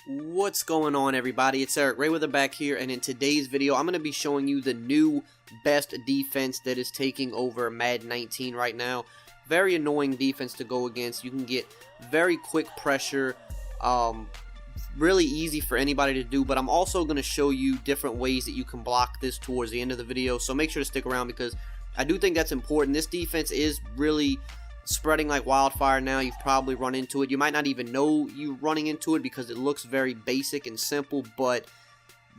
What's going on, everybody? It's EricRayweather back here, and in today's video I'm going to be showing you the new best defense that is taking over Madden 19 right now. Very annoying defense to go against. You can get very quick pressure, really easy for anybody to do, but I'm also going to show you different ways that you can block this towards the end of the video, so make sure to stick around because I do think that's important. This defense is really spreading like wildfire now. You've probably run into it. You might not even know you're running into it because it looks very basic and simple, but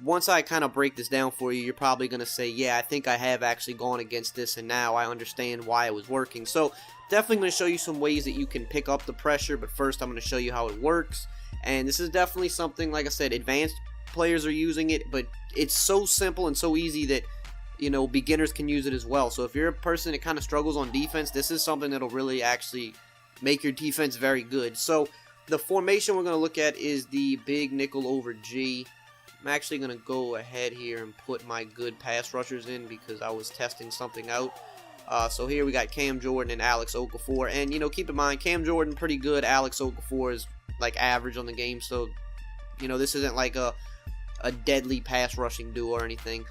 once I kind of break this down for you, you're probably going to say, yeah, I think I have actually gone against this and now I understand why it was working. So definitely going to show you some ways that you can pick up the pressure, but first I'm going to show you how it works. And this is definitely something, like I said, advanced players are using it, but it's so simple and so easy that beginners can use it as well. So if you're a person that kind of struggles on defense, this is something that'll really actually make your defense very good. So the formation we're going to look at is the big nickel over G. I'm actually going to go ahead here and put my good pass rushers in because I was testing something out. So here we got Cam Jordan and Alex Okafor. And, keep in mind, Cam Jordan pretty good. Alex Okafor is like average on the game. So, this isn't like a deadly pass rushing duo or anything.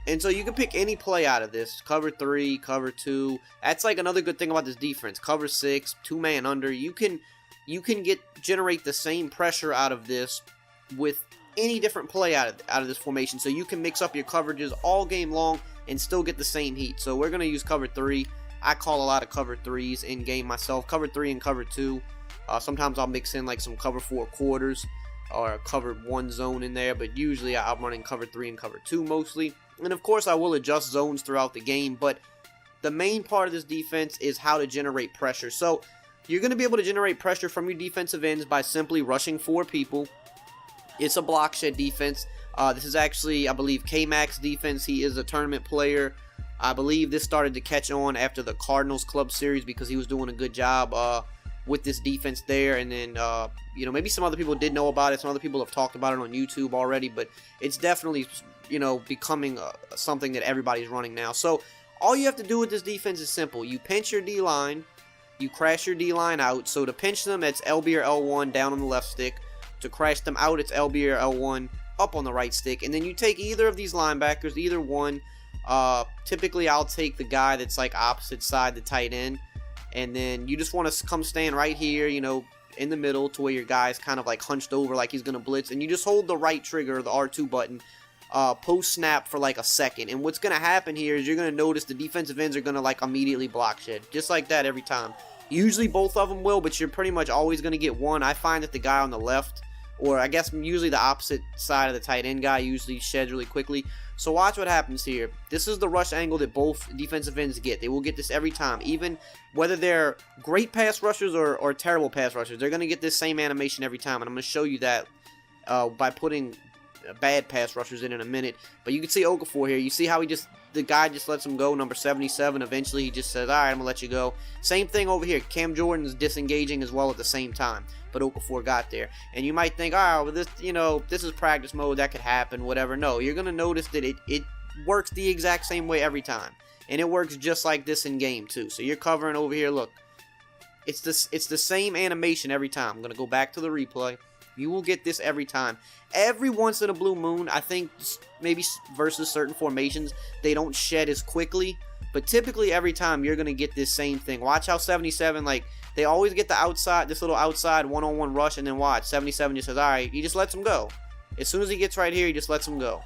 And so you can pick any play out of this. Cover 3, cover 2. That's like another good thing about this defense. Cover 6, 2-man under. You can generate the same pressure out of this with any different play out of this formation. So you can mix up your coverages all game long and still get the same heat. So we're going to use cover 3. I call a lot of cover 3s in game myself. Cover 3 and cover 2. Sometimes I'll mix in like some cover 4 quarters or a cover 1 zone in there, but usually I'm running cover 3 and cover 2 mostly. And of course I will adjust zones throughout the game, but the main part of this defense is how to generate pressure. So you're going to be able to generate pressure from your defensive ends by simply rushing 4 people. It's a block shed defense. This is actually, I believe, K-Mac's defense. He is a tournament player. I believe this started to catch on after the Cardinals Club Series because he was doing a good job with this defense there. And then, maybe some other people did know about it. Some other people have talked about it on YouTube already, but it's definitely, becoming something that everybody's running now. So all you have to do with this defense is simple. You pinch your D-line, you crash your D-line out. So to pinch them, it's LB or L1 down on the left stick. To crash them out, it's LB or L1 up on the right stick. And then you take either of these linebackers, either one. Typically, I'll take the guy that's like opposite side, the tight end. And then you just want to come stand right here, in the middle to where your guy's kind of like hunched over like he's going to blitz. And you just hold the right trigger, the R2 button, post-snap for like a second. And what's going to happen here is you're going to notice the defensive ends are going to like immediately block shed. Just like that every time. Usually both of them will, but you're pretty much always going to get one. I find that the guy on the left, or I guess usually the opposite side of the tight end guy, usually sheds really quickly. So watch what happens here. This is the rush angle that both defensive ends get. They will get this every time. Even whether they're great pass rushers or terrible pass rushers, they're going to get this same animation every time. And I'm going to show you that by putting bad pass rushers in a minute. But you can see Okafor here. You see how the guy just lets him go, number 77. Eventually he just says, all right, I'm going to let you go. Same thing over here. Cam Jordan's disengaging as well at the same time. But Okafor got there. And you might think, oh, well, this is practice mode. That could happen, whatever. No, you're going to notice that it works the exact same way every time. And it works just like this in game, too. So you're covering over here. Look, it's the same animation every time. I'm going to go back to the replay. You will get this every time. Every once in a blue moon, I think maybe versus certain formations, they don't shed as quickly. But typically every time you're going to get this same thing. Watch how 77, like, they always get the outside, this little outside one-on-one rush, and then watch. 77 just says, all right, he just lets him go. As soon as he gets right here, he just lets him go.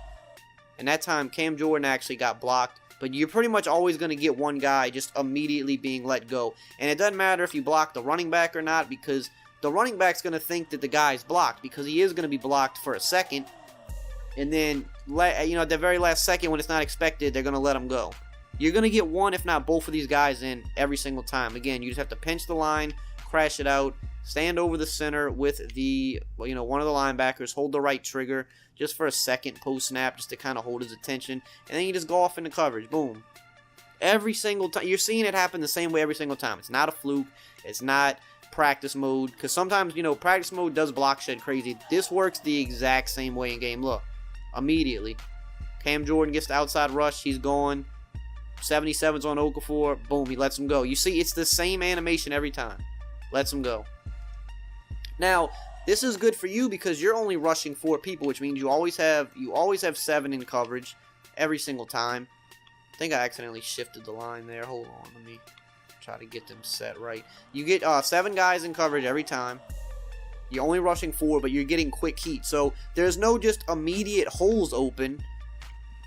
And that time, Cam Jordan actually got blocked. But you're pretty much always going to get one guy just immediately being let go. And it doesn't matter if you block the running back or not, because the running back's going to think that the guy's blocked, because he is going to be blocked for a second. And then, at the very last second, when it's not expected, they're going to let him go. You're going to get one, if not both of these guys in every single time. Again, you just have to pinch the line, crash it out, stand over the center with the, one of the linebackers, hold the right trigger just for a second post-snap just to kind of hold his attention. And then you just go off into coverage. Boom. Every single time. You're seeing it happen the same way every single time. It's not a fluke. It's not practice mode. Because sometimes, practice mode does block shed crazy. This works the exact same way in game. Look. Immediately. Cam Jordan gets the outside rush. He's going. 77's on Okafor. Boom, he lets him go. You see, it's the same animation every time. Lets him go. Now, This is good for you because you're only rushing 4 people, which means you always have 7 in coverage every single time. I think I accidentally shifted the line there. Hold on, let me try to get them set right. You get 7 guys in coverage every time. You're only rushing 4, but you're getting quick heat. So there's no just immediate holes open,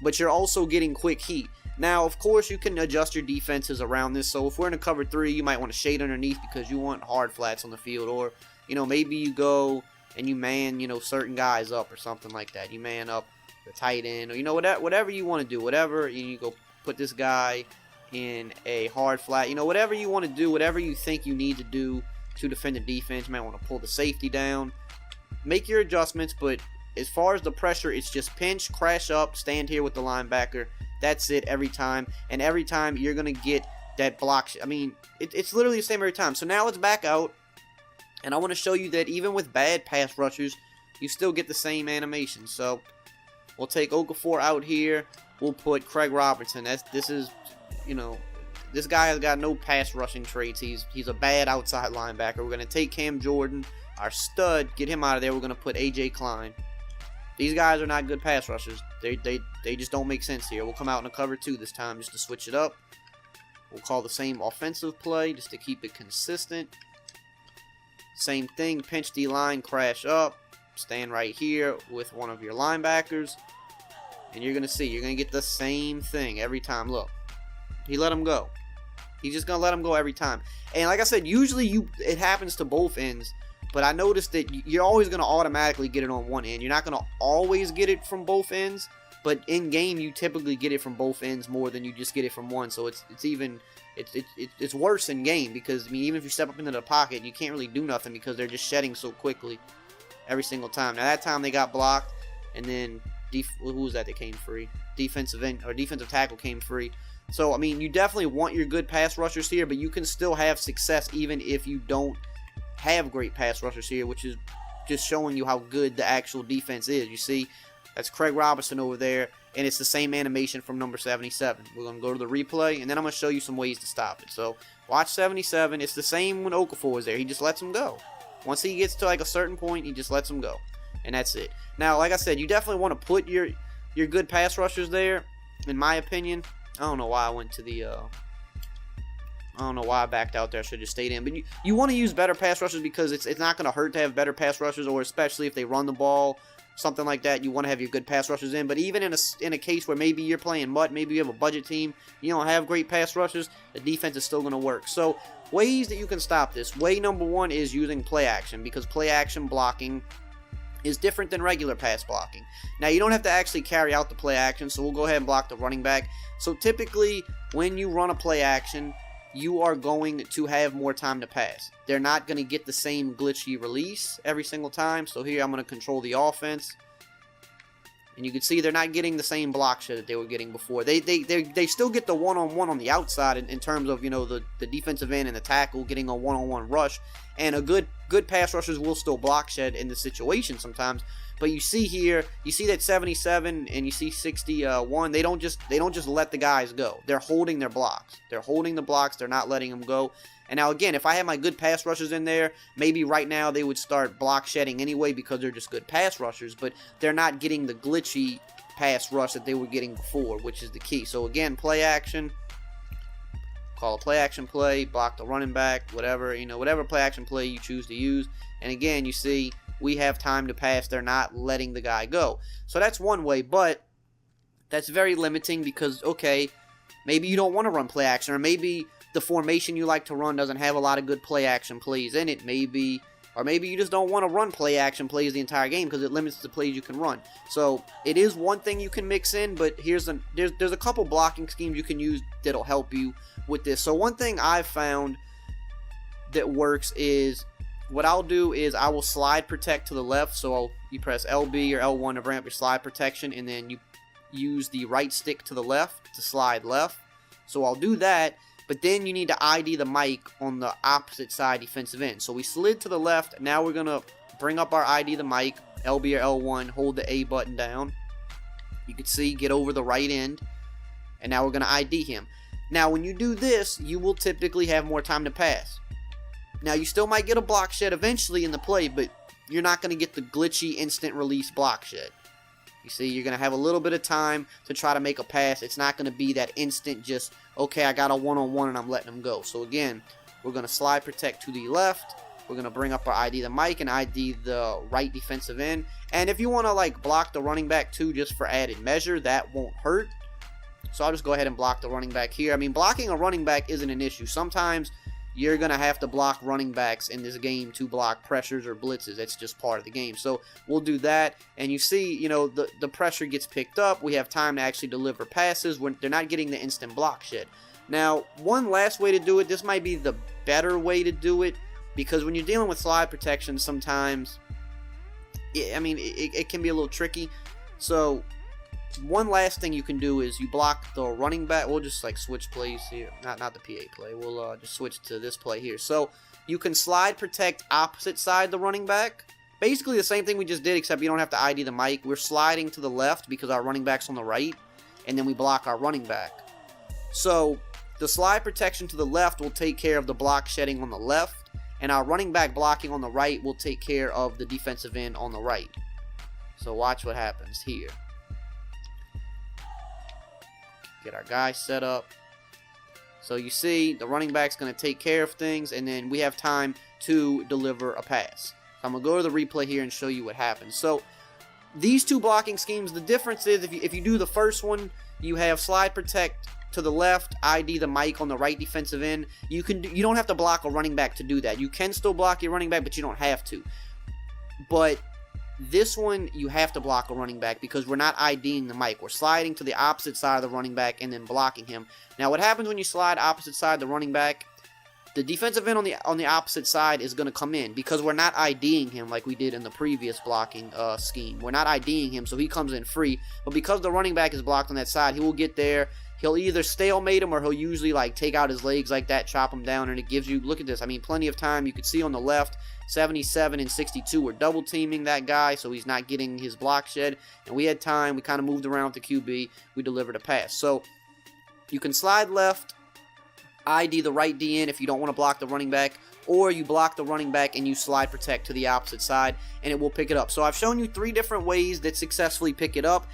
but you're also getting quick heat. Now, of course, you can adjust your defenses around this. So if we're in a cover 3, you might want to shade underneath because you want hard flats on the field. Or, you know, maybe you go and you man, you know, certain guys up or something like that. You man up the tight end, or, you know, whatever you want to do. Whatever, you go put this guy in a hard flat. You know, whatever you want to do, whatever you think you need to do to defend the defense. You might want to pull the safety down. Make your adjustments, but as far as the pressure, it's just pinch, crash up, stand here with the linebacker. That's it every time. And every time you're going to get that block. I mean, it's literally the same every time. So now let's back out. And I want to show you that even with bad pass rushers, you still get the same animation. So we'll take Okafor out here. We'll put Craig Robertson. This is, you know, this guy has got no pass rushing traits. He's a bad outside linebacker. We're going to take Cam Jordan, our stud, get him out of there. We're going to put A.J. Klein. These guys are not good pass rushers. They just don't make sense here. We'll come out in a cover 2 this time just to switch it up. We'll call the same offensive play just to keep it consistent. Same thing, pinch D-line, crash up. Stand right here with one of your linebackers. And you're going to see, you're going to get the same thing every time. Look, he let him go. He's just going to let him go every time. And like I said, usually it happens to both ends. But I noticed that you're always going to automatically get it on one end. You're not going to always get it from both ends. But in game, you typically get it from both ends more than you just get it from one. So it's worse in game because, I mean, even if you step up into the pocket, you can't really do nothing because they're just shedding so quickly every single time. Now that time they got blocked, and then who was that came free? Defensive tackle came free. So I mean, you definitely want your good pass rushers here, but you can still have success even if you don't have great pass rushers here, which is just showing you how good the actual defense is. You see, that's Craig Robertson over there, and it's the same animation from number 77. We're going to go to the replay, and then I'm going to show you some ways to stop it. So watch 77. It's the same when Okafor was there. He just lets him go. Once he gets to like a certain point, he just lets him go, and that's it. Now, like I said, you definitely want to put your good pass rushers there, in my opinion. I don't know why I went to the I don't know why I backed out there. I should have just stayed in. But you want to use better pass rushers because it's not going to hurt to have better pass rushers, or especially if they run the ball, something like that. You want to have your good pass rushers in. But even in a case where maybe you're playing MUT, maybe you have a budget team, you don't have great pass rushers, the defense is still going to work. So ways that you can stop this. Way number 1 is using play action, because play action blocking is different than regular pass blocking. Now, you don't have to actually carry out the play action, so we'll go ahead and block the running back. So typically, when you run a play action, you are going to have more time to pass. They're not going to get the same glitchy release every single time. So here I'm going to control the offense. And you can see they're not getting the same block shot that they were getting before. They still get the one-on-one on the outside in terms of, you know, the defensive end and the tackle getting a one-on-one rush. And a good pass rushers will still block shed in the situation sometimes. But you see here, you see that 77 and you see 61. They don't just let the guys go. They're holding their blocks. They're holding the blocks. They're not letting them go. And now again, if I had my good pass rushers in there, maybe right now they would start block shedding anyway because they're just good pass rushers. But they're not getting the glitchy pass rush that they were getting before, which is the key. So again, play action. Call a play action play, block the running back, whatever, you know, whatever play action play you choose to use. And again, you see we have time to pass. They're not letting the guy go. So that's one way, but that's very limiting because, okay, maybe you don't want to run play action, or maybe the formation you like to run doesn't have a lot of good play action plays in it. Maybe you just don't want to run play action plays the entire game because it limits the plays you can run. So it is one thing you can mix in, but there's a couple blocking schemes you can use that'll help you with this. So one thing I've found that works is, what I'll do is I will slide protect to the left. So you press LB or L1 to bring up your slide protection, and then you use the right stick to the left to slide left. So I'll do that, but then you need to ID the mic on the opposite side defensive end. So we slid to the left. Now we're going to bring up our ID the mic, LB or L1, hold the A button down. You can see, get over the right end, and now we're going to ID him. Now when you do this, you will typically have more time to pass. Now, you still might get a block shed eventually in the play, but you're not going to get the glitchy instant release block shed. You see, you're going to have a little bit of time to try to make a pass. It's not going to be that instant just, okay, I got a one-on-one and I'm letting him go. So again, we're going to slide protect to the left. We're going to bring up our ID the Mike and ID the right defensive end. And if you want to like block the running back too, just for added measure, that won't hurt. So I'll just go ahead and block the running back here. I mean, blocking a running back isn't an issue. Sometimes you're going to have to block running backs in this game to block pressures or blitzes. It's just part of the game. So we'll do that. And you see, you know, the pressure gets picked up. We have time to actually deliver passes when they're not getting the instant block shed. Now, one last way to do it, this might be the better way to do it, because when you're dealing with slide protection, sometimes, it can be a little tricky. So one last thing you can do is you block the running back. We'll just like switch plays here. Not the PA play. We'll just switch to this play here. So you can slide protect opposite side the running back. Basically the same thing we just did, except you don't have to ID the Mike. We're sliding to the left because our running back's on the right, and then we block our running back. So the slide protection to the left will take care of the block shedding on the left, and our running back blocking on the right will take care of the defensive end on the right. So watch what happens here. Get our guy set up. So you see the running back's going to take care of things, and then we have time to deliver a pass. So I'm going to go to the replay here and show you what happens. So these two blocking schemes, the difference is if you do the first one, you have slide protect to the left, ID the Mike on the right defensive end. You don't have to block a running back to do that. You can still block your running back, but you don't have to. But this one, you have to block a running back because we're not IDing the Mike. We're sliding to the opposite side of the running back and then blocking him. Now, what happens when you slide opposite side the running back? The defensive end on the opposite side is going to come in because we're not IDing him like we did in the previous blocking scheme. We're not IDing him, so he comes in free. But because the running back is blocked on that side, he will get there. He'll either stalemate him or he'll usually like take out his legs like that, chop him down, and it gives you, look at this, I mean, plenty of time. You can see on the left, 77 and 62 were double teaming that guy, so he's not getting his block shed. And we had time. We kind of moved around with the QB. We delivered a pass. So you can slide left, ID the right DN if you don't want to block the running back, or you block the running back and you slide protect to the opposite side, and it will pick it up. So I've shown you 3 different ways that successfully pick it up.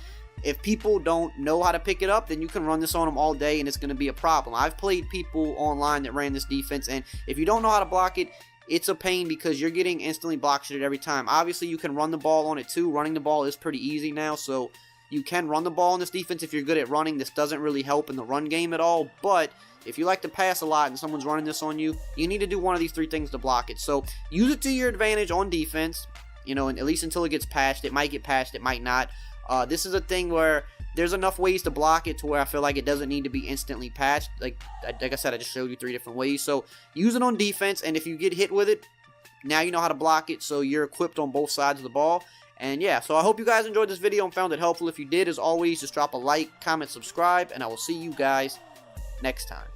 If people don't know how to pick it up, then you can run this on them all day and it's going to be a problem. I've played people online that ran this defense, and if you don't know how to block it, it's a pain because you're getting instantly block shedded every time. Obviously, you can run the ball on it too. Running the ball is pretty easy now, so you can run the ball in this defense if you're good at running. This doesn't really help in the run game at all, but if you like to pass a lot and someone's running this on you, you need to do one of these 3 things to block it. So use it to your advantage on defense, you know, and at least until it gets patched. It might get patched, it might not. This is a thing where there's enough ways to block it to where I feel like it doesn't need to be instantly patched. Like I said, I just showed you 3 different ways. So use it on defense, and if you get hit with it, now you know how to block it, so you're equipped on both sides of the ball. And yeah, so I hope you guys enjoyed this video and found it helpful. If you did, as always, just drop a like, comment, subscribe, and I will see you guys next time.